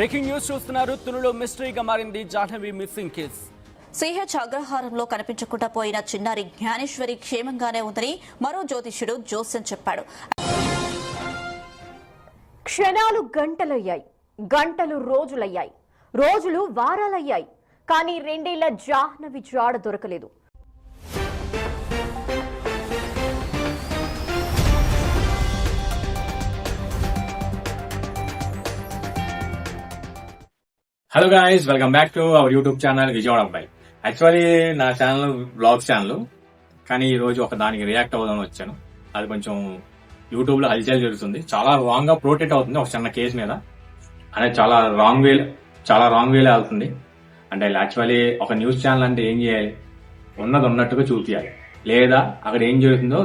Breaking news చూస్తున్నారు. తునిలో మిస్టరీగా మారింది Jahnavi missing case. CH అగ్రహారంలో కనిపించకుండా పోయిన చిన్నారి జ్ఞానేశ్వరి క్షేమంగానే ఉందని మరో జ్యోతిష్యుడు జోస్యం చెప్పాడు. క్షణాలు గంటలయ్యాయి, గంటలు రోజులయ్యాయి, రోజులు వారాలయ్యాయి. కానీ 2 ఏళ్ల జాహ్నవి జాడ దొరకలేదు. Hello guys, welcome back to our YouTube channel Vijayawada అబ్బాయి. యాక్చువల్లీ నా ఛానల్ బ్లాగ్ ఛానల్, కానీ ఈ రోజు ఒక దానికి రియాక్ట్ అవుదామని వచ్చాను. అది కొంచెం యూట్యూబ్ లో హల్చల్ జరుగుతుంది, చాలా రాంగ్ గా ప్రొటెక్ట్ అవుతుంది ఒక చిన్న కేసు మీద. అనేది చాలా రాంగ్ వేలో అవుతుంది. అంటే యాక్చువల్లీ ఒక న్యూస్ ఛానల్ అంటే ఏం చేయాలి, ఉన్నది ఉన్నట్టుగా చూపించాలి, లేదా అక్కడ ఏం జరుగుతుందో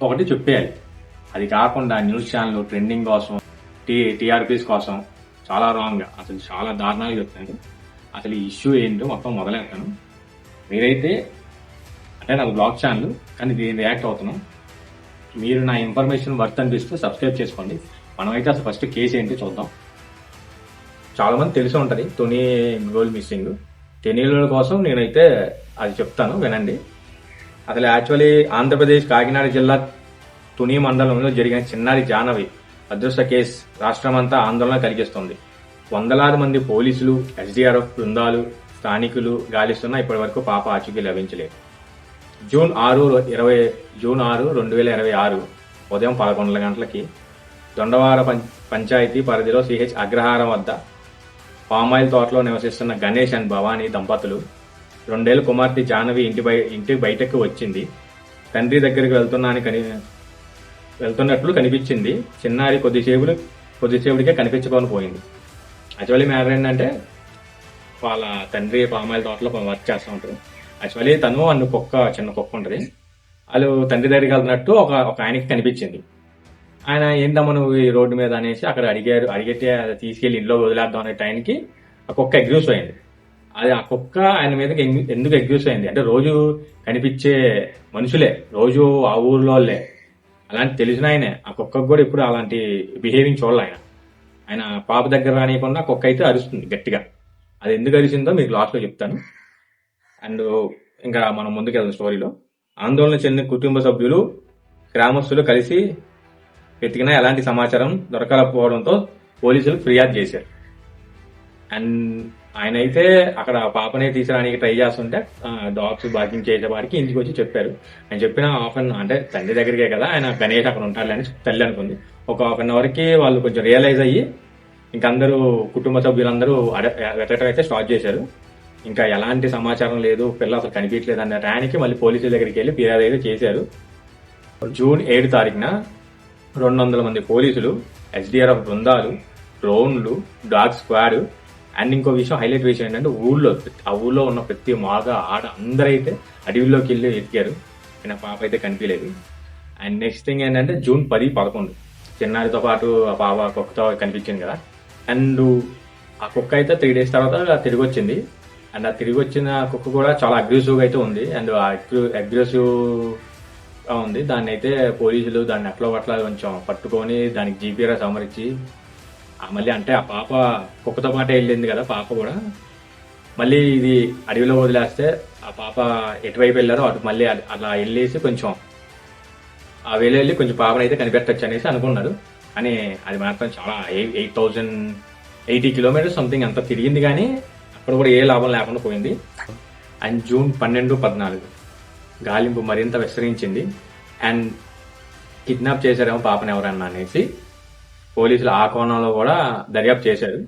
ఒకటి చెప్పేయాలి. అది కాకుండా న్యూస్ ఛానల్ ట్రెండింగ్ కోసం, టీఆర్పీస్ కోసం చాలా రాంగ్, అసలు చాలా దారుణాలు చెప్తాను. అసలు ఈ ఇష్యూ ఏంటో మొత్తం మొదలెడతాను. మీరైతే అంటే నాకు బ్లాగ్ ఛానల్, కానీ దీన్ని రియాక్ట్ అవుతున్నాం. మీరు నా ఇన్ఫర్మేషన్ వర్త్ అనిపిస్తే సబ్స్క్రైబ్ చేసుకోండి. మనమైతే అసలు ఫస్ట్ కేసు ఏంటి చూద్దాం. చాలా మంది తెలిసి ఉంటుంది తుని గోల్డ్ మిస్సింగ్. తెలియని కోసం నేనైతే అది చెప్తాను, వినండి. అసలు యాక్చువల్లీ ఆంధ్రప్రదేశ్ కాకినాడ జిల్లా తుని మండలంలో జరిగిన చిన్నారి జాహ్నవి అదృష్ట కేసు రాష్ట్రమంతా ఆందోళన కలిగిస్తుంది. వందలాది మంది పోలీసులు, ఎస్డీఆర్ఎఫ్ బృందాలు, స్థానికులు గాలిస్తున్నా ఇప్పటి వరకు పాప ఆచూకీ లభించలేదు. జూన్ 6, 2026 ఉదయం 11 గంటలకి దొండవార పంచాయతీ పరిధిలో సిహెచ్ అగ్రహారం వద్ద పామాయిల్ తోటలో నివసిస్తున్న గణేష్ అండ్ భవానీ దంపతులు 2 ఏళ్ల కుమార్తె జాహ్నవి ఇంటి బయటకు వచ్చింది. తండ్రి దగ్గరికి వెళ్తున్నట్లు కనిపించింది. చిన్నారి కొద్దిసేపుడికే కనిపించుకొని పోయింది. యాక్చువల్లీ మ్యాటర్ ఏంటంటే, వాళ్ళ తండ్రి పామాయిల్ తోటలో వర్క్ చేస్తూ ఉంటారు. యాక్చువల్లీ తను చిన్న కుక్క ఉంటుంది. వాళ్ళు తండ్రి దగ్గరికి వెళ్తున్నట్టు ఒక ఆయనకి కనిపించింది. ఆయన ఏంటమ్మా నువ్వు ఈ రోడ్డు మీద అనేసి అక్కడ అడిగితే తీసుకెళ్లి ఇంట్లో వదిలేద్దాం అనే టైంకి ఆ కుక్క అగ్రెస్ అయింది. అది ఆ కుక్క ఆయన మీదకి ఎందుకు అగ్రెస్ అయింది అంటే, రోజు కనిపించే మనుషులే, రోజు ఆ ఊర్లో అలాంటి తెలిసిన ఆయనే. ఆ కుక్కకు కూడా ఇప్పుడు అలాంటి బిహేవింగ్ చూడాలి. ఆయన పాప దగ్గర రానియకుండా కుక్క అయితే అరుస్తుంది గట్టిగా. అది ఎందుకు అరిసిందో మీకు లాస్ట్ లో చెప్తాను. అండ్ ఇంకా మనం ముందుకెళ్దాం స్టోరీలో. ఆందోళన చెందిన కుటుంబ సభ్యులు, గ్రామస్తులు కలిసి వెతికినా ఎలాంటి సమాచారం దొరకకపోవడంతో పోలీసులు ఫిర్యాదు చేశారు. అండ్ ఆయన అయితే అక్కడ పాపనే తీసుకురానికి ట్రై చేస్తుంటే డాగ్స్ బార్కింగ్ చేసేవాడికి ఇంటికి వచ్చి చెప్పారు. ఆయన చెప్పిన అంటే తండ్రి దగ్గరికే కదా, ఆయన గణేష్ అక్కడ ఉంటాడని తల్లి అనుకుంది. ఒక హాఫ్ అన్ అవర్కి వాళ్ళు కొంచెం రియలైజ్ అయ్యి ఇంకందరూ కుటుంబ సభ్యులందరూ వెతకడం అయితే స్టార్ట్ చేశారు. ఇంకా ఎలాంటి సమాచారం లేదు, పిల్ల అసలు కనిపించలేదు అన్న టైంకి మళ్ళీ పోలీసుల దగ్గరికి వెళ్ళి ఫిర్యాదు అయితే చేశారు. జూన్ 7 తారీఖున 200 మంది పోలీసులు, ఎస్డీఆర్ఎఫ్ బృందాలు, డ్రోన్లు, డాగ్ స్క్వాడ్ అండ్ ఇంకో హైలైట్ విషయం ఏంటంటే, ఆ ఊళ్ళో ఉన్న ప్రతి మగ ఆడ అందరైతే అడవిలోకి వెళ్ళి ఎతికారు. ఆయన పాప అయితే కనిపించలేదు. అండ్ నెక్స్ట్ థింగ్ ఏంటంటే, జూన్ 10, 11 చిన్నారితో పాటు ఆ పాప కుక్కతో కనిపించింది కదా. అండ్ ఆ కుక్క అయితే 3 days తర్వాత తిరిగి వచ్చింది. అండ్ ఆ తిరిగి వచ్చిన కుక్క కూడా చాలా అగ్రెసివ్గా అయితే ఉంది. అండ్ అగ్రెసివ్ గా ఉంది. దాన్ని అయితే పోలీసులు దాన్ని అట్లా కొంచెం పట్టుకొని దానికి జీపీఆర్ఎస్ అమర్చి మళ్ళీ అంటే ఆ పాప కుక్కతో పాటే వెళ్ళింది కదా, పాప కూడా మళ్ళీ ఇది అడవిలో వదిలేస్తే ఆ పాప ఎటువైపు వెళ్ళారో అటు మళ్ళీ అలా వెళ్ళేసి కొంచెం ఆ వెళ్ళి కొంచెం పాపను అయితే కనిపెట్టచ్చు అనేసి అనుకున్నారు. కానీ అది మాత్రం చాలా 8,080 kilometers సంథింగ్ అంత తిరిగింది, కానీ అక్కడ కూడా ఏ లాభం లేకుండా పోయింది. అండ్ జూన్ 12, 14 గాలింపు మరింత విస్తరించింది. అండ్ కిడ్నాప్ చేశారేమో పాపను ఎవరన్నా అనేసి పోలీసులు ఆ కోణంలో కూడా దర్యాప్తు చేశారు.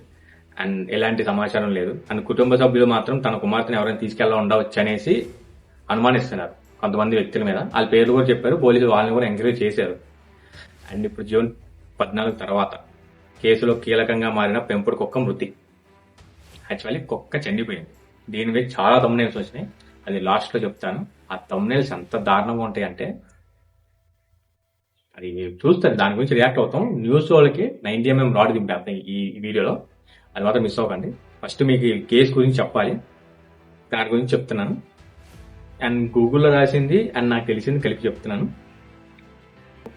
అండ్ ఎలాంటి సమాచారం లేదు. అండ్ కుటుంబ సభ్యులు మాత్రం తన కుమార్తెను ఎవరైనా తీసుకెళ్ళ ఉండవచ్చు అనేసి అనుమానిస్తున్నారు కొంతమంది వ్యక్తుల మీద. వాళ్ళ పేర్లు కూడా చెప్పారు. పోలీసులు వాళ్ళని కూడా ఎంక్వైరీ చేశారు. అండ్ ఇప్పుడు జూన్ 14 తర్వాత కేసులో కీలకంగా మారిన పెంపుడు కుక్క మృతి. యాక్చువల్లీ కుక్క చనిపోయింది. దీని మీద చాలా థంబ్నెయిల్స్ వచ్చినాయి, అది లాస్ట్ లో చెప్తాను. ఆ థంబ్నెయిల్స్ ఎంత దారుణంగా ఉంటాయి అంటే, అది చూస్తారు, దాని గురించి రియాక్ట్ అవుతాం. న్యూస్ వాళ్ళకి 90mm రాడ్ దింపేస్తాం ఈ వీడియోలో, అది మాత్రం మిస్ అవ్వకండి. ఫస్ట్ మీకు ఈ కేసు గురించి చెప్పాలి, దాని గురించి చెప్తున్నాను. అండ్ గూగుల్లో రాసింది అండ్ నాకు తెలిసింది కలిపి చెప్తున్నాను.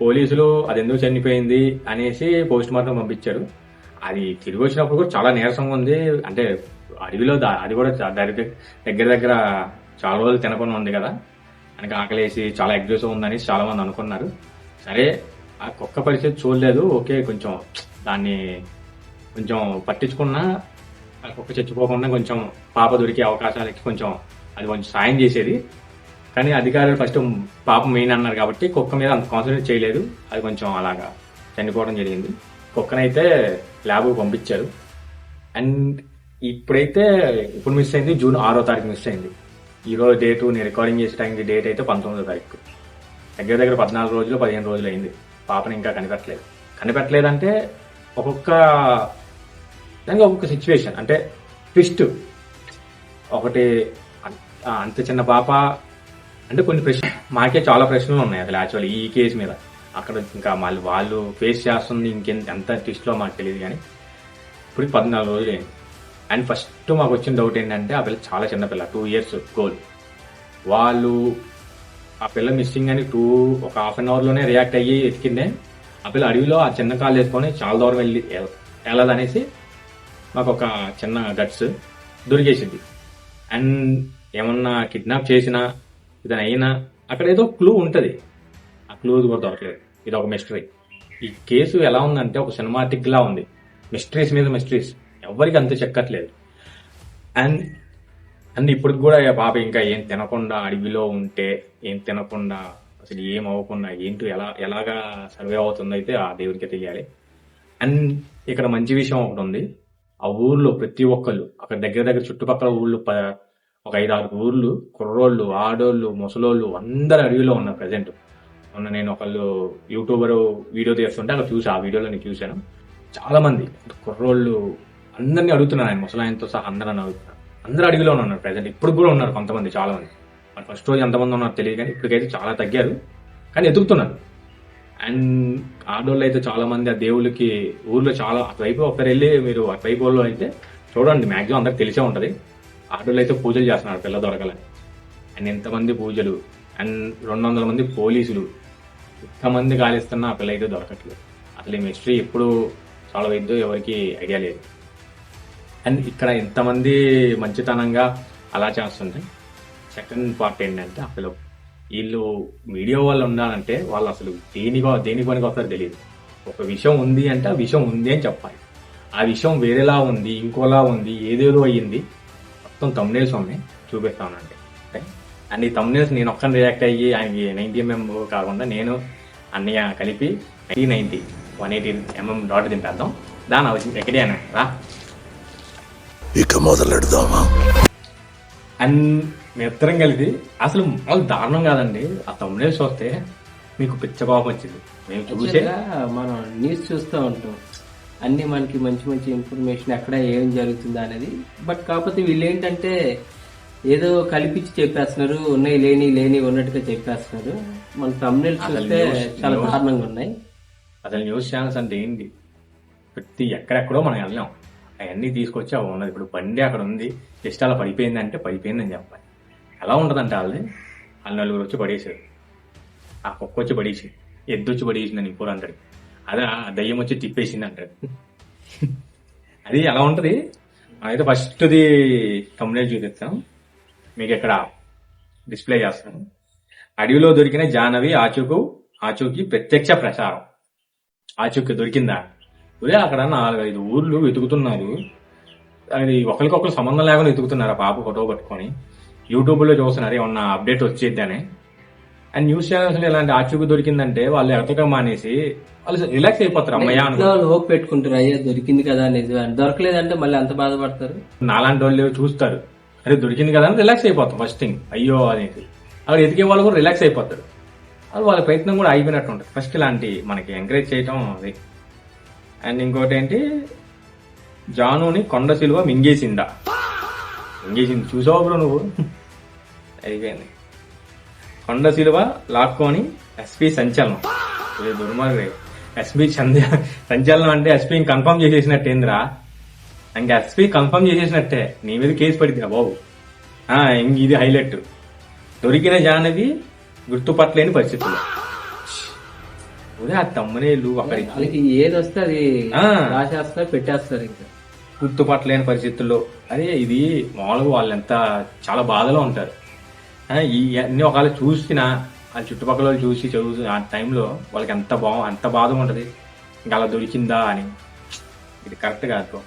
పోలీసులు అది ఎందుకు చనిపోయింది అనేసి పోస్ట్ మార్టం పంపించారు. అది తిరిగి వచ్చినప్పుడు కూడా చాలా నీరసంగా ఉంది. అంటే అడవిలో అది కూడా దగ్గర దగ్గర చాలా రోజులు తినకుండా ఉంది కదా, మనకి ఆకలేసి చాలా అగ్రెసివ్ ఉందని చాలా మంది అనుకున్నారు. సరే ఆ కుక్క పరిస్థితి చూడలేదు, ఓకే కొంచెం దాన్ని కొంచెం పట్టించుకున్నా ఆ కుక్క చచ్చిపోకుండా కొంచెం పాప దొరికే అవకాశాలకి కొంచెం అది కొంచెం సాయం చేసేది. కానీ అధికారులు ఫస్ట్ పాప మెయిన్ అన్నారు కాబట్టి కుక్క మీద అంత కాన్సన్ట్రేట్ చేయలేదు, అది కొంచెం అలాగా చనిపోవడం జరిగింది. కుక్కనైతే ల్యాబ్కు పంపించారు. అండ్ ఇప్పుడు మిస్ అయింది, జూన్ 6వ తారీఖు మిస్ అయింది. ఈరోజు డేటు నేను రికార్డింగ్ చేసే టైంకి డేట్ అయితే 19వ తారీఖు. దగ్గర దగ్గర 14 రోజులు 15 రోజులు అయింది. పాపని ఇంకా కనిపెట్టలేదంటే ఒక్కొక్క సిచ్యువేషన్ అంటే ట్విస్ట్ ఒకటి. అంత చిన్న పాప అంటే కొన్ని ప్రశ్న మాకే చాలా ప్రశ్నలు ఉన్నాయి అసలు యాక్చువల్లీ ఈ కేసు మీద. అక్కడ ఇంకా మళ్ళీ వాళ్ళు ఫేస్ చేస్తుంది ఎంత ట్విస్ట్లో మాకు తెలియదు. కానీ ఇప్పుడు 14 రోజులు అయింది. అండ్ ఫస్ట్ మాకు వచ్చిన డౌట్ ఏంటంటే ఆ పిల్ల చాలా చిన్నపిల్ల, 2 years గోల్. వాళ్ళు ఆ పిల్ల మిస్సింగ్ అని ఒక హాఫ్ అన్ అవర్లోనే రియాక్ట్ అయ్యి ఎతికిందే. ఆ పిల్ల అడవిలో ఆ చిన్న కాళ్ళు వేసుకొని చాలా దూరం వెళ్ళదనేసి మాకు ఒక చిన్న గట్స్ దొరికేసింది. అండ్ ఏమన్నా కిడ్నాప్ చేసినా ఇదని అయినా అక్కడ ఏదో క్లూ ఉంటుంది, ఆ క్లూ కూడా దొరకలేదు. ఇది ఒక మిస్టరీ. ఈ కేసు ఎలా ఉందంటే ఒక సినిమాటిక్ లా ఉంది, మిస్టరీస్ మీద మిస్టరీస్, ఎవరికి అంత చెక్కట్లేదు. అండ్ ఇప్పటికి కూడా పాప ఇంకా ఏం తినకుండా అడవిలో ఉంటే, ఏం తినకుండా అసలు ఏం అవ్వకుండా ఏంటో ఎలాగా సర్వే అవుతుందో అయితే ఆ దేవుడికే తెలియాలి. అండ్ ఇక్కడ మంచి విషయం ఒకటి ఉంది, ఆ ఊర్లో ప్రతి ఒక్కళ్ళు అక్కడ దగ్గర చుట్టుపక్కల ఊళ్ళు ఒక 5-6 ఊర్లు కుర్రోళ్ళు, ఆడోళ్ళు, ముసలోళ్ళు అందరు అడవిలో ఉన్నారు ప్రజెంట్. మొన్న నేను ఒకళ్ళు యూట్యూబర్ వీడియో తీస్తుంటే అక్కడ చూసి ఆ వీడియోలో నేను చూశాను. చాలా మంది కుర్రోళ్ళు అందరినీ అడుగుతున్నాను, ఆయన ముసలాయనతో సహా అందరని అడుగుతున్నారు. అందరూ అడవిలో ఉన్నారు ప్రజెంట్, ఇప్పుడు కూడా ఉన్నారు కొంతమంది, చాలా మంది. మరి ఫస్ట్ రోజు ఎంతమంది ఉన్నారు తెలియదు, కానీ ఇప్పటికైతే చాలా తగ్గారు, కానీ ఎదుగుతున్నారు. అండ్ ఆడోళ్ళు అయితే చాలా మంది ఆ దేవుళ్ళకి ఊర్లో చాలా అటువైపు ఒకరు వెళ్ళి మీరు అటువైపు వాళ్ళు అయితే చూడండి, మాక్సిమం అందరికి తెలిసే ఉంటుంది. ఆడోళ్ళు అయితే పూజలు చేస్తున్నారు పిల్ల దొరకాలని. అండ్ ఎంతమంది పూజలు, అండ్ 200 మంది పోలీసులు, ఇంతమంది గాలిస్తున్నా ఆ పిల్ల అయితే దొరకట్లేదు. అసలు ఈ మిస్టరీ ఎప్పుడు సాల్వ్ అయిందో ఎవరికి ఐడియా లేదు. అండ్ ఇక్కడ ఎంతమంది మంచితనంగా అలా చేస్తుంటే సెకండ్ పార్ట్ ఏంటంటే అసలు వీళ్ళు మీడియా వాళ్ళు ఉండాలంటే వాళ్ళు అసలు దేని పనికి వస్తారో తెలియదు. ఒక విషయం ఉంది అంటే ఆ విషయం ఉంది అని చెప్పాలి. ఆ విషయం వేరేలా ఉంది, ఇంకోలా ఉంది, ఏదేదో అయ్యింది. మొత్తం thumbnails ఉన్నాయి, చూపిస్తానండి. అండ్ ఈ thumbnails నేను ఒక్కని రియాక్ట్ అయ్యి ఆయనకి 90mm కాకుండా నేను అన్నయ్య కలిపి 90 180mm డాట్ దింపేద్దాం. దాని అవసరం ఎక్కడే రా ఇక మొదలెడదామా. అండ్ మీ ఇద్దరం కలిపి అసలు వాళ్ళు దారుణం కాదండి, ఆ thumbnails చూస్తే మీకు పిచ్చ కోపం వచ్చింది. మేము చూసే మనం న్యూస్ చూస్తూ ఉంటాం, అన్ని మనకి మంచి మంచి ఇన్ఫర్మేషన్ ఎక్కడ ఏం జరుగుతుందా అనేది. బట్ కాకపోతే వీళ్ళు ఏంటంటే ఏదో కలిపించి చెప్పేస్తున్నారు, ఉన్నాయి లేని ఉన్నట్టుగా చెప్పేస్తున్నారు. మన thumbnails చూస్తే చాలా దారుణంగా ఉన్నాయి. అసలు న్యూస్ ఛానల్స్ అంటే ఏంటి, ప్రతి ఎక్కడెక్కడో మనం వెళ్ళాం, అవన్నీ తీసుకొచ్చి అవి ఉన్నది. ఇప్పుడు బండి అక్కడ ఉంది, జస్ట్ అలా పడిపోయింది అంటే పడిపోయిందని చెప్పాలి. ఎలా ఉంటుందంటే వాళ్ళు నలుగురు వచ్చి పడేసారు, ఆ కుక్క వచ్చి పడేసి, ఎద్దు వచ్చి పడేసిందని ఇప్పుడు అంటాడు, అదే ఆ దయ్యం వచ్చి తిప్పేసింది అంటాడు. అది ఎలా ఉంటుంది. అయితే ఫస్ట్ది thumbnail చూపిస్తాం మీకు, ఇక్కడ డిస్ప్లే చేస్తాను. అడవిలో దొరికిన జాహ్నవి ఆచూకీ ప్రత్యక్ష ప్రసారం. ఆచూకీ దొరికిందా? అక్కడ 4-5 ఊర్లు వెతుకుతున్నారు. అది ఒకరికొకరు సంబంధం లేకుండా వెతుకుతున్నారు. ఆ పాప ఫోటో పట్టుకొని యూట్యూబ్లో చూస్తున్నారు ఏమన్నా అప్డేట్ వచ్చేద్దని. అండ్ న్యూస్ ఛానల్స్ ఇలాంటి ఆచూకీ దొరికిందంటే వాళ్ళు ఎడతగా మానేసి వాళ్ళు రిలాక్స్ అయిపోతారు. అమ్మయ్య హోప్ పెట్టుకుంటారు, అయ్యా దొరికింది కదా నిజమే. దొరకలేదంటే మళ్ళీ అంత బాధపడతారు. నాలాంటి వాళ్ళు చూస్తారు, అరే దొరికింది కదా అని రిలాక్స్ అయిపోతాం ఫస్ట్ థింగ్. అయ్యో అనేది అక్కడ ఎదిగే వాళ్ళు కూడా రిలాక్స్ అయిపోతారు. అది వాళ్ళ ప్రయత్నం కూడా అయిపోయినట్టు ఉంటుంది. ఫస్ట్ ఇలాంటి మనకి ఎంకరేజ్ చేయటం అది. అండ్ ఇంకోటి ఏంటి, జానుని కొండ సిలువ మింగేసింది. చూసావు బ్రో నువ్వు? అయిపోయింది. కొండ సిలువ లాక్కొని ఎస్పీ సంచలనం. దుర్మార్గ ఎస్పీ సంచలనం అంటే ఎస్పీ కన్ఫర్మ్ చేసేసినట్టేందిరా? ఇంకా ఎస్పీ కన్ఫర్మ్ చేసేసినట్టే, నీ మీద కేసు పడిద్దిరా బాబు. ఇది హైలైట్. దొరికిన జాహ్నవి గుర్తుపట్టలేని పరిస్థితుల్లో. ఆ తమ్మునేళ్ళు అక్కడ వాళ్ళకి ఏది వస్తే అది ఆ. రాసేస్తారు, పెట్టేస్తారు ఇంకా. గుర్తుపట్టలేని పరిస్థితుల్లో అదే ఇది మామూలుగా వాళ్ళు ఎంత చాలా బాధలో ఉంటారు. ఈ అన్ని ఒకవేళ చూసినా వాళ్ళ చుట్టుపక్కల వాళ్ళు చూసి చదువు ఆ టైంలో వాళ్ళకి ఎంత బాధ ఉంటది, ఇంకా అలా దొరికిందా అని. ఇది కరెక్ట్ కాదు.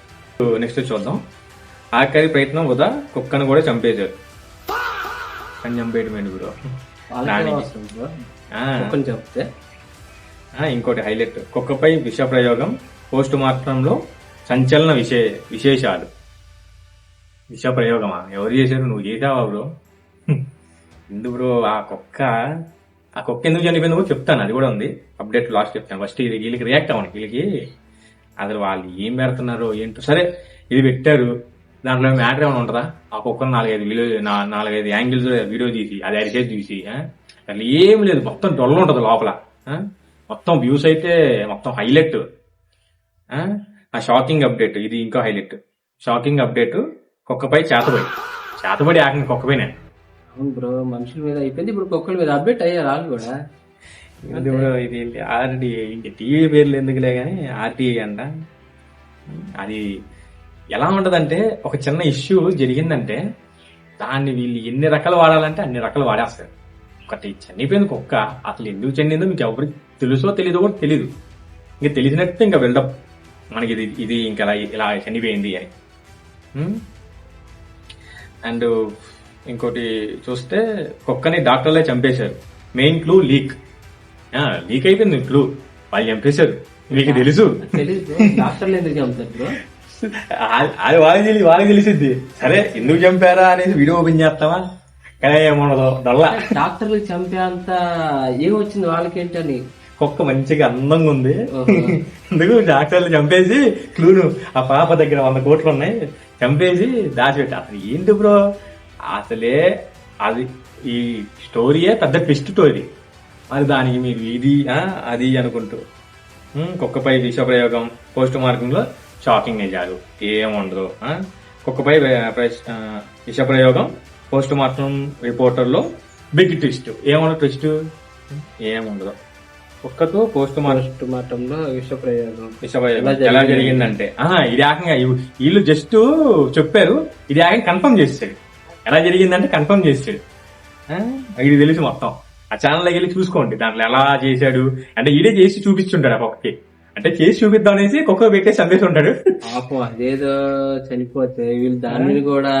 నెక్స్ట్ చూద్దాం. ఆఖరి ప్రయత్నం వృధా, కుక్కను కూడా చంపేశారు. చంపేయడం బ్రో వాళ్ళకే దానికి. వస్తుంది బ్రో. ఆ. ఒక్కని చెప్తే ఇంకోటి హైలైట్, కుక్కపై విష ప్రయోగం, పోస్ట్ మార్టంలో సంచలన విశేషాలు. విష ప్రయోగమా? ఎవరు చేశారు? నువ్వు చేసావా బ్రో? ఎందుకు బ్రో ఆ కుక్క ఎందుకు చనిపోయింది కూడా చెప్తాను, అది కూడా ఉంది అప్డేట్ లాస్ట్ చెప్తాను. ఫస్ట్ వీళ్ళకి రియాక్ట్ అవ్వండి. వీళ్ళకి అసలు వాళ్ళు ఏం పెడుతున్నారో ఏంటో. సరే ఇది పెట్టారు, దాంట్లో మ్యాటర్ ఏమైనా ఉంటుందా? ఆ కుక్కను 4-5 యాంగిల్స్ వీడియో తీసి అది అరిసేసి తీసి అసలు ఏం లేదు, మొత్తం డొల్ల ఉంటుంది లోపల. మొత్తం వ్యూస్ అయితే మొత్తం హైలైట్. ఆ షాకింగ్ అప్డేట్ ఇది ఇంకా హైలైట్. షాకింగ్ అప్డేట్, కుక్కపై చేతబడి ఆకిన కుక్కపైన. అవును బ్రో, మనుషుల మీద అయిపోయింది, ఇప్పుడు కుక్కల మీద అప్డేట్ అయ్యారు వాళ్ళు కూడా. ఇది ఆర్టీఐ, ఇంక టీవీ పేర్లు ఎందుకులే కానీ ఆర్టీఐ అంట. అది ఎలా ఉంటదంటే, ఒక చిన్న ఇష్యూ జరిగిందంటే దాన్ని వీళ్ళు ఎన్ని రకాలు వాడాలంటే అన్ని రకాలు వాడేస్తారు. ఒకటి చనిపోయింది కుక్క, అసలు ఎందుకు చనిపోయిందో మీకు ఎవరికి తెలుసో తెలీదో కూడా తెలీదు. ఇంకా తెలిసినట్టు ఇంకా బిల్డప్ మనకి ఇది ఇంకా ఇలా చనిపోయింది అని. అండ్ ఇంకోటి చూస్తే, కుక్కని డాక్టర్లే చంపేశారు, మెయిన్ క్లూ లీక్ అయిపోయింది. క్లూ వాళ్ళు చంపేశారు, మీకు తెలుసు. తెలియదు బ్రో, డాక్టర్లు ఎందుకు చంపుతారు బ్రో? అది వాళ్ళకి తెలిసిద్ది. సరే ఎందుకు చంపారా అనేది వీడియో ఓపెన్ చేస్తావా? కానీ ఏముండదు, డల్లా. డాక్టర్లు చంపే అంత ఏమొచ్చింది వాళ్ళకేంటని. కుక్క మంచిగా అందంగా ఉంది, ఎందుకు డాక్టర్లు చంపేసి క్లూను ఆ పాప దగ్గర 100 కోట్లు ఉన్నాయి చంపేసి దాచిపెట్టి. అసలు ఏంటి బ్రో అసలే అది ఈ స్టోరీయే పెద్ద ట్విస్ట్ స్టోరీ. మరి దానికి మీరు ఇది అది అనుకుంటూ కుక్కపై విష ప్రయోగం, పోస్ట్ మార్టం లో షాకింగ్ నిజాలు ఏముండదు. కుక్కపై విష ప్రయోగం, పోస్ట్ మార్టం రిపోర్టర్ లో బిగ్ ట్విస్ట్. ఏముండదు ట్విస్ట్, ఏముండదు. కుక్కతో పోస్ట్ మార్టంలో విష ప్రయోగం ఎలా జరిగిందంటే ఇది ఏకంగా వీళ్ళు జస్ట్ చెప్పారు, ఇది ఏకంగా కన్ఫర్మ్ చేస్తాడు. ఎలా జరిగిందంటే కన్ఫర్మ్ చేస్తాడు. ఇది తెలుసు మొత్తం. ఆ ఛానల్లోకి వెళ్ళి చూసుకోండి, దాంట్లో ఎలా చేశాడు అంటే ఈడే చేసి చూపిస్తుంటాడు ఆ కుక్కకి. అంటే చేసి చూపిద్దాం అనేసి కుక్క పెట్టేసి చంపేసి ఉంటాడు. పాపం అదేదో చనిపోతే వీళ్ళు దాన్ని కూడా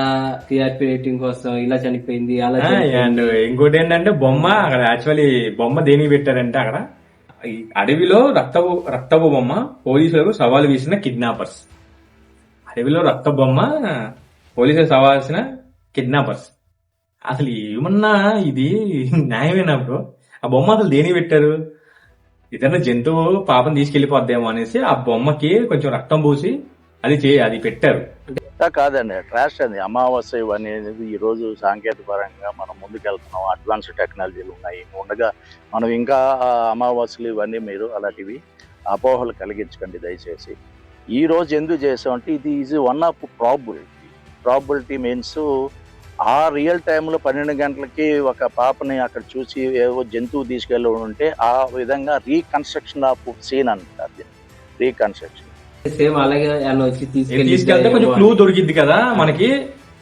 టీఆర్పీ రేటింగ్ కోసం ఇలా చనిపోయింది అలా. అండ్ ఇంకోటి ఏంటంటే బొమ్మ, అక్కడ యాక్చువల్లీ బొమ్మ దేనికి పెట్టారంటే, అక్కడ ఈ అడవిలో రక్తపు బొమ్మ, పోలీసులకు సవాల్ వేసిన కిడ్నాపర్స్. అడవిలో రక్త బొమ్మ, పోలీసులకు సవాల్ వేసిన కిడ్నాపర్స్. అసలు ఏమన్నా ఇది న్యాయమేనా బ్రో? ఆ బొమ్మ అసలు దేనికి పెట్టారు? ఏదైనా జంతువు పాపం తీసుకెళ్లిపోద్దేమో అనేసి ఆ బొమ్మకి కొంచెం రక్తం పూసి అది పెట్టారు. కాదండి, ట్రాష్ అండి. అమావాస్య అనేది ఈ రోజు సాంకేతిక పరంగా మనం ముందుకెళ్తున్నాం, అడ్వాన్స్ టెక్నాలజీలు ఉన్నాయి ఉండగా మనం ఇంకా అమావాస్యలు ఇవన్నీ మీరు అలాంటివి అపోహలు కలిగించకండి దయచేసి. ఈ రోజు ఎందుకు చేసామంటే ఇది is one of probability means ఆ రియల్ టైంలో 12 గంటలకి ఒక పాపని అక్కడ చూసి ఏవో జంతువు తీసుకెళ్ళి ఉంటే ఆ విధంగా రీకన్స్ట్రక్షన్ ఆఫ్ సీన్ అంటారు. రీకన్స్ట్రక్షన్ సేమ్ అలాగే వచ్చి తీసుకెళ్తే కొంచెం క్లూ దొరికింది కదా మనకి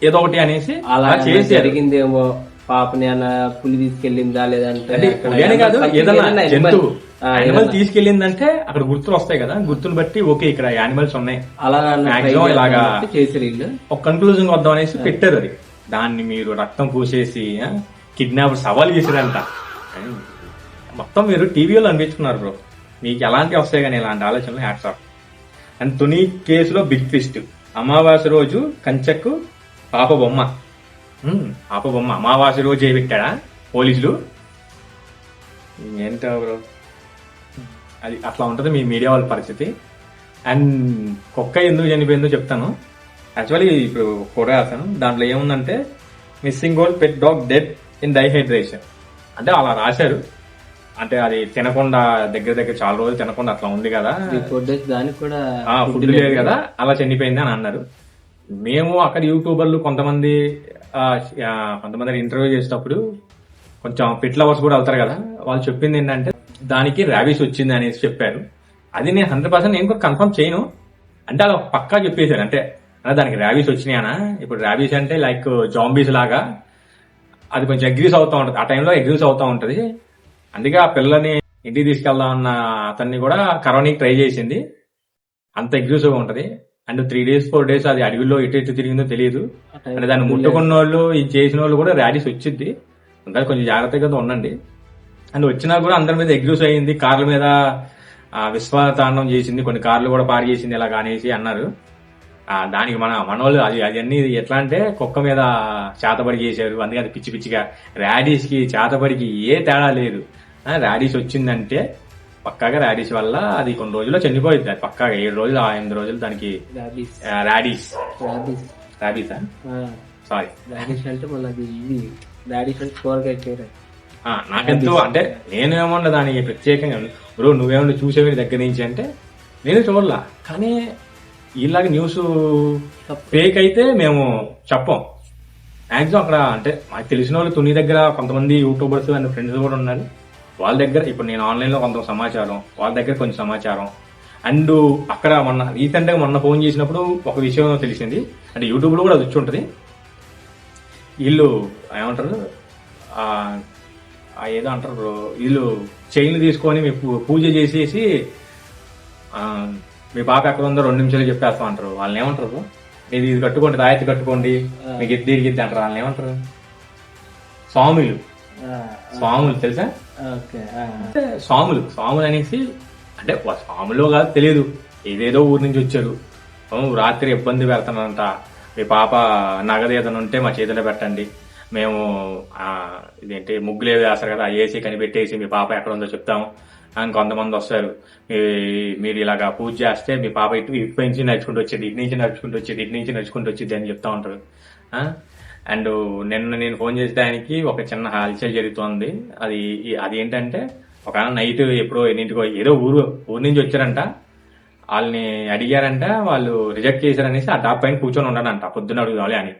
ఏదో ఒకటి అనేసి అలా చేసి జరిగిందేమో. పాపని అన్న పులి తీసుకెళ్ళిందా లేదంటే కాదు, ఏదైనా జంతువు యానిమల్ తీసుకెళ్ళిందంటే అక్కడ గుర్తులు వస్తాయి కదా, గుర్తులు బట్టి ఓకే ఇక్కడ యానిమల్స్ ఉన్నాయి మాక్సిమం ఇలాగా చేసి ఒక కన్క్లూజన్ వద్దాం అనేసి పెట్టారు. అది దాన్ని మీరు రక్తం పూసేసి కిడ్నాపర్ సవాల్ చేసారంట. మొత్తం మీరు టీవీలో అనిపించుకున్నారు బ్రో. మీకు ఎలాంటి వస్తాయి కానీ ఇలాంటి ఆలోచనలు హ్యాట్స్ ఆఫ్. అండ్ తుని కేసులో బిగ్ ట్విస్ట్, అమావాస్య రోజు కంచెకు పాప బొమ్మ అమావాస్య రోజు పెట్టాడా పోలీసులు? ఏంటో బ్రో, అది అట్లా ఉంటుంది మీ మీడియా వాళ్ళ పరిస్థితి. అండ్ కుక్క ఎందుకు చనిపోయిందో చెప్తాను. యాక్చువల్లీ ఇప్పుడు ఫోటో రాశాను, దాంట్లో ఏముందంటే missing goal pet dog death in dehydration అంటే అలా రాశారు. అంటే అది తినకుండా దగ్గర చాలా రోజులు తినకుండా అట్లా ఉంది కదా, దానికి కూడా ఫుడ్ లేదు కదా, అలా చనిపోయింది అని అన్నారు. మేము అక్కడ యూట్యూబర్లు కొంతమంది ఇంటర్వ్యూ చేసేటప్పుడు కొంచెం పెట్ లవర్స్ కూడా వెళ్తారు కదా, వాళ్ళు చెప్పింది ఏంటంటే దానికి ర్యాబీస్ వచ్చింది అనేసి చెప్పారు. అది నేను 100% నేను కూడా కన్ఫర్మ్ చేయను. అంటే అలా పక్కా చెప్పేశారు. అంటే దానికి ర్యాబీస్ వచ్చినాయనా, ఇప్పుడు ర్యాబీస్ అంటే లైక్ జాంబీస్ లాగా అది కొంచెం అగ్రీస్ అవుతా ఉంటుంది, ఆ టైంలో అగ్రీస్ అవుతా ఉంటది. అందుకే ఆ పిల్లని ఇంటికి తీసుకెళ్దాం అన్న అతన్ని కూడా కరోనాకి ట్రై చేసింది, అంత అగ్రీసివ్ గా ఉంటది. అండ్ 3 days 4 days అది అడవిలో ఎటు తిరిగిందో తెలియదు. అంటే దాన్ని ముట్టుకున్న వాళ్ళు ఇది చేసిన వాళ్ళు కూడా ర్యాడీస్ వచ్చింది. అందరూ కొంచెం జాగ్రత్తగా ఉండండి. అండ్ వచ్చినా కూడా అందరి మీద అగ్రీస్ అయ్యింది, కార్ల మీద విశ్వతాండం చేసింది, కొన్ని కార్లు కూడా పాడు చేసింది ఇలా అనేసి అన్నారు. దానికి మనోళ్ళు అది అన్ని ఎట్లా అంటే కుక్క మీద చేతబడి చేశారు. అందుకే అది పిచ్చి పిచ్చిగా ర్యాడీస్ కి చేతబడికి ఏ తేడా లేదు. ర్యాడీస్ వచ్చిందంటే పక్కాగా ర్యాడీస్ వల్ల అది కొన్ని రోజుల్లో చనిపోయింది. అది పక్కాగా 7 రోజులు 8 రోజులు దానికి ర్యాడీస్ సారీ నాకెంతో అంటే నేనేమన్నా దానికి ప్రత్యేకంగా బ్రో నువ్వేమన్నా చూసేవి దగ్గర నుంచి అంటే నేను చూడలా. కానీ ఇలాగ న్యూస్ ఫేక్ అయితే మేము చెప్పం. మ్యాక్సిమం అక్కడ అంటే మాకు తెలిసిన వాళ్ళు తుని దగ్గర కొంతమంది యూట్యూబర్స్ అండ్ ఫ్రెండ్స్ కూడా ఉన్నారు. వాళ్ళ దగ్గర ఇప్పుడు నేను ఆన్లైన్ లో కొంత సమాచారం, వాళ్ళ దగ్గర కొంచెం సమాచారం. అండ్ అక్కడ రీసెంట్ గా మొన్న ఫోన్ చేసినప్పుడు ఒక విషయం తెలిసింది. అంటే యూట్యూబ్ లో కూడా అది వచ్చి ఉంటది. వీళ్ళు ఏమంటారు ఏదో అంటారు బ్రో, వీళ్ళు చైన్లు తీసుకొని మీకు పూజ చేసేసి మీ పాప ఎక్కడ ఉందో 2 నిమిషాలు చెప్పేస్తా అంటారు. వాళ్ళని ఏమంటారు, మీరు ఇది కట్టుకోండి, తాయెత్తి కట్టుకోండి, మీకు ఎద్ది అంటారు. వాళ్ళని ఏమంటారు, స్వాములు తెలుసా? స్వాములు అనేసి అంటే స్వాములో కాదు తెలియదు, ఏదేదో ఊరి నుంచి వచ్చారు. రాత్రి ఇబ్బంది పెడతానంట, మీ పాప నగదు ఏదైనా ఉంటే మా చేతిలో పెట్టండి, మేము ఇదేంటి ముగ్గులు ఏదో వేస్తారు కదా ఏసీ కనిపెట్టేసి మీ పాప ఎక్కడ ఉందో చెప్తాము. కొంతమంది వస్తారు, మీరు ఇలాగా పూజ చేస్తే మీ పాప ఇటు నుంచి నడుచుకుంటూ వచ్చేది, ఇటు నుంచి నడుచుకుంటూ వచ్చేది అని చెప్తా ఉంటారు. అండ్ నిన్న నేను ఫోన్ చేసే దానికి ఒక చిన్న హల్చల్ జరుగుతోంది. అది ఏంటంటే ఒక నైట్ ఎప్పుడో 8ంటికో ఏదో ఊరు నుంచి వచ్చారంట. వాళ్ళని అడిగారంట, వాళ్ళు రిజెక్ట్ చేశారనేసి ఆ డాబ్ పైన కూర్చొని ఉన్నాడంట. పొద్దున్న అడుగుదాలి అని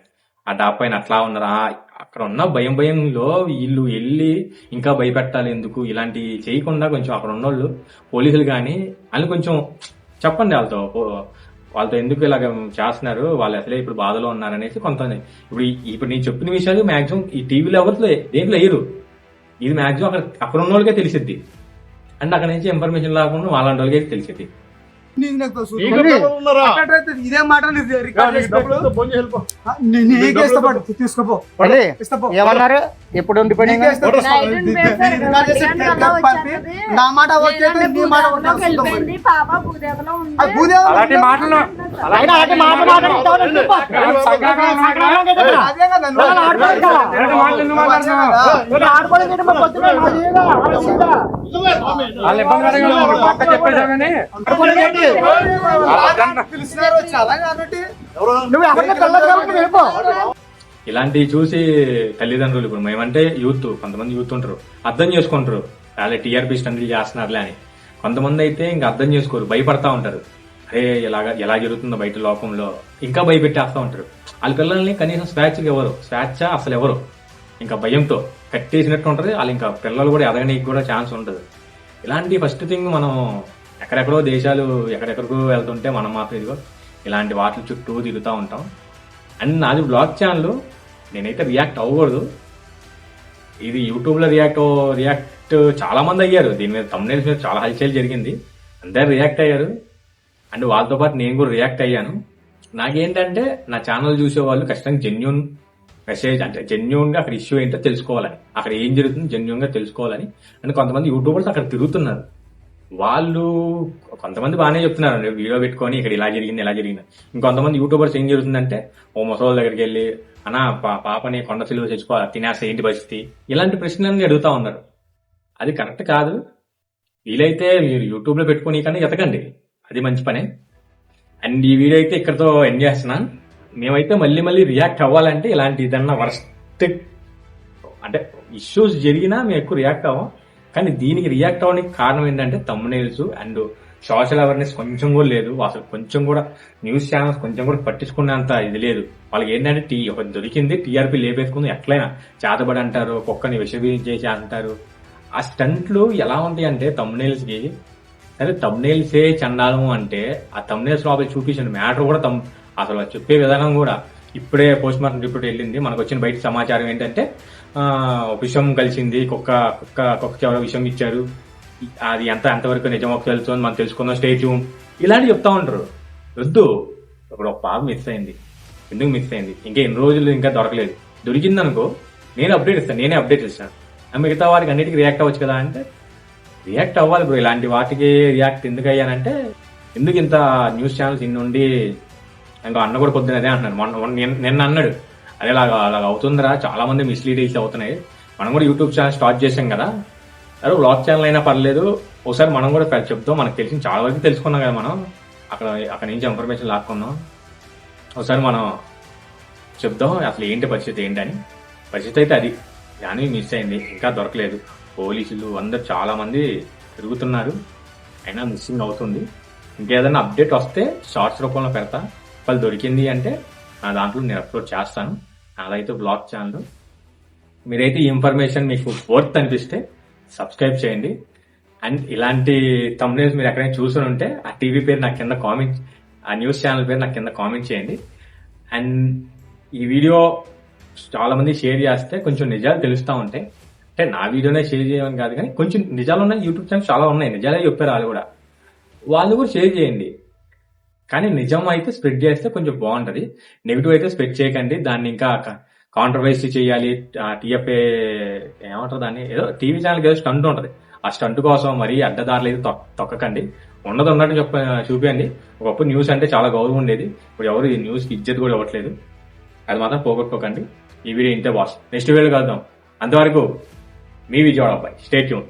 ఆ డాబ్ పైన అట్లా ఉన్నారు. అక్కడ ఉన్న భయంలో వీళ్ళు వెళ్ళి ఇంకా భయపెట్టాలి ఎందుకు, ఇలాంటి చేయకుండా కొంచెం అక్కడ ఉన్నోళ్ళు పోలీసులు కానీ వాళ్ళు కొంచెం చెప్పండి, వాళ్ళతో ఎందుకు ఇలాగ చేస్తున్నారు, వాళ్ళు అసలే ఇప్పుడు బాధలో ఉన్నారనేసి కొంతమంది. ఇప్పుడు నేను చెప్పిన విషయాలు మాక్సిమం ఈ టీవీలో ఎవరిలో దేంట్లో వేయరు. ఇది మాక్సిమం అక్కడ ఉన్న వాళ్ళకే తెలిసిద్ది. అండ్ అక్కడ నుంచి ఇన్ఫర్మేషన్ రాకుండా వాళ్ళంటి వాళ్ళకే తెలిసిద్ది. ఇదే మాట ఏమన్నారు ఎప్పుడు ఉండిపోయినా నా మాట ఇలాంటివి చూసి తల్లిదండ్రులు, ఇప్పుడు మేమంటే యూత్, కొంతమంది యూత్ ఉంటారు అర్థం చేసుకుంటారు, అలా టీఆర్పీ స్టండ్లు చేస్తున్నారులే అని. కొంతమంది అయితే ఇంకా అర్థం చేసుకోరు, భయపడతా ఉంటారు. అరే ఎలా జరుగుతుందో బయట లోకంలో ఇంకా భయపెట్టేస్తా ఉంటారు. వాళ్ళ పిల్లల్ని కనీసం స్వేచ్ఛ అసలు ఎవరు ఇంకా భయంతో కట్టేసినట్టు ఉంటది. వాళ్ళు ఇంకా పిల్లలు కూడా ఎదగనీకి కూడా ఛాన్స్ ఉంటుంది. ఇలాంటి ఫస్ట్ థింగ్ మనం ఎక్కడెక్కడో దేశాలు ఎక్కడెక్కడికో వెళ్తుంటే మనం మాత్రం ఇదిగో ఇలాంటి వాటి చుట్టూ తిరుగుతూ ఉంటాం. అండ్ నాది బ్లాగ్ ఛానల్, నేనైతే రియాక్ట్ అవ్వకూడదు. ఇది యూట్యూబ్లో రియాక్ట్ చాలా మంది అయ్యారు. దీని మీద థంబ్నెయిల్స్ మీద చాలా హల్చల్ జరిగింది, అందరు రియాక్ట్ అయ్యారు. అండ్ వాళ్ళతో పాటు నేను కూడా రియాక్ట్ అయ్యాను. నాకేంటంటే నా ఛానల్ చూసేవాళ్ళు ఖచ్చితంగా జెన్యూన్ మెసేజ్, అంటే జెన్యూన్ గా అక్కడ ఇష్యూ ఏంటో తెలుసుకోవాలని, అక్కడ ఏం జరుగుతుంది జెన్యూన్ గా తెలుసుకోవాలని. అండ్ కొంతమంది యూట్యూబర్స్ అక్కడ తిరుగుతున్నారు, వాళ్ళు కొంతమంది బాగానే చెప్తున్నారు వీడియో పెట్టుకొని ఇక్కడ ఇలా జరిగింది. ఇంకొంతమంది యూట్యూబర్స్ ఏం జరుగుతుందంటే ఓ ముసలి దగ్గరికి వెళ్ళి అన్నా పాపని కొండ సిలువ తెచ్చుకో తినేస్తే ఏంటి పరిస్థితి, ఇలాంటి ప్రశ్నలన్నీ అడుగుతా ఉన్నారు. అది కరెక్ట్ కాదు. వీలైతే మీరు యూట్యూబ్ లో పెట్టుకుని కానీ ఎతకండి, అది మంచి పనే. అండ్ ఈ వీడియో అయితే ఇక్కడతో ఎండ్ చేస్తున్నాను. మేమైతే మళ్ళీ రియాక్ట్ అవ్వాలంటే ఇలాంటి ఏదన్నా వర్స్ట్ అంటే ఇష్యూస్ జరిగినా మేము ఎక్కువ రియాక్ట్ అవ్వం. కానీ దీనికి రియాక్ట్ అవ్వడానికి కారణం ఏంటంటే థంబ్నెయిల్స్ అండ్ సోషల్ అవేర్నెస్ కొంచెం కూడా లేదు. అసలు కొంచెం కూడా న్యూస్ ఛానల్స్ కొంచెం కూడా పట్టించుకునేంత ఇది లేదు. వాళ్ళకి ఏంటంటే ఒక దొరికింది టీఆర్పీ లేపేసుకుంది, ఎట్లయినా చేతబడి అంటారు, కుక్కని విషబీజం చేసి అంటారు. ఆ స్టంట్లు ఎలా ఉంటాయి అంటే కి సరే తమ్నేల్సే చండాలం అంటే ఆ తమ్నేల్స్ లోపల చూపించిన మ్యాటర్ కూడా అసలు చెప్పే విధానం కూడా ఇప్పుడే పోస్ట్ మార్టం రిపోర్ట్ వెళ్ళింది. మనకు వచ్చిన బయట సమాచారం ఏంటంటే విషం కలిసింది, కుక్క చెవర విషం ఇచ్చారు, అది ఎంతవరకు నిజమో తెలుసు మనం తెలుసుకుందాం, స్టే ట్యూన్ ఇలాంటివి చెప్తా ఉంటారు. వద్దు. ఇప్పుడు ఒక పాప మిస్ అయింది, ఎందుకు మిస్ అయింది, ఇంకా ఎన్ని రోజులు ఇంకా దొరకలేదు, దొరికింది అనుకో నేనే అప్డేట్ ఇస్తాను. మిగతా వారికి అన్నిటికీ రియాక్ట్ అవ్వచ్చు కదా అంటే రియాక్ట్ అవ్వాలి బ్రో. ఇలాంటి వాటికి రియాక్ట్ ఎందుకు అయ్యానంటే ఎందుకు ఇంత న్యూస్ ఛానల్స్ ఇన్ని ఉండి, ఇంకా అన్న కూడా పొద్దున అదే అంటున్నాడు, నిన్న అన్నాడు అదే అలాగ అవుతుందిరా, చాలా మంది మిస్లీడింగ్స్ అవుతున్నాయి, మనం కూడా యూట్యూబ్ ఛానల్ స్టార్ట్ చేసాం కదా, అరే వ్లాగ్ ఛానల్ అయినా పర్లేదు ఒకసారి మనం కూడా చెప్తాం, మనకు తెలిసిన చాలా వరకు తెలుసుకున్నాం కదా, మనం అక్కడ నుంచి ఇన్ఫర్మేషన్ లాక్కున్నాం, ఒకసారి మనం చెప్దాం అసలు ఏంటి పరిస్థితి ఏంటని. పరిస్థితి అయితే అది కానీ మిస్ అయింది, ఇంకా దొరకలేదు. పోలీసులు అందరు చాలా మంది తిరుగుతున్నారు, అయినా మిస్సింగ్ అవుతుంది. ఇంకేదైనా అప్డేట్ వస్తే షార్ట్స్ రూపంలో పెడతా. వాళ్ళు దొరికింది అంటే నా దాంట్లో నేను అప్లోడ్ చేస్తాను. నాదైతే బ్లాగ్ ఛానల్. మీరైతే ఈ ఇన్ఫర్మేషన్ మీకు వర్త్ అనిపిస్తే సబ్స్క్రైబ్ చేయండి. అండ్ ఇలాంటి థంబ్నెయిల్స్ మీరు ఎక్కడైనా చూసి ఉంటే ఆ టీవీ పేరు నాకు కింద కామెంట్, ఆ న్యూస్ ఛానల్ పేరు నాకు కింద కామెంట్ చేయండి. అండ్ ఈ వీడియో చాలా మంది షేర్ చేస్తే కొంచెం నిజాలు తెలుస్తూ ఉంటాయి. అంటే నా వీడియోనే షేర్ చేయమని కాదు, కానీ కొంచెం నిజాలు ఉన్నాయి. యూట్యూబ్ ఛానల్ చాలా ఉన్నాయి, నిజాలే చెప్పారు వాళ్ళు కూడా షేర్ చేయండి. కానీ నిజం అయితే స్ప్రెడ్ చేస్తే కొంచెం బాగుంటది, నెగిటివ్ అయితే స్ప్రెడ్ చేయకండి. దాన్ని ఇంకా కాంట్రవర్సీ చేయాలి, టీఎఫ్ఏ ఏమంటారు దాన్ని, ఏదో టీవీ ఛానల్కి ఏదో స్టంట్ ఉంటుంది, ఆ స్టంట్ కోసం మరీ అడ్డదారులు అయితే తొక్కకండి. ఉన్నట్టు చూపించండి. ఒకప్పుడు న్యూస్ అంటే చాలా గౌరవం ఉండేది, ఇప్పుడు ఎవరు ఈ న్యూస్కి ఇజ్జత్ కూడా ఇవ్వట్లేదు. అది మాత్రం పోగొట్టుకోకండి. ఈ వీడియో ఇంతే బాస్. నెక్స్ట్ వీడియో కలుద్దాం. అంతవరకు మీ విజయవాడ అబ్బాయి. Stay tune.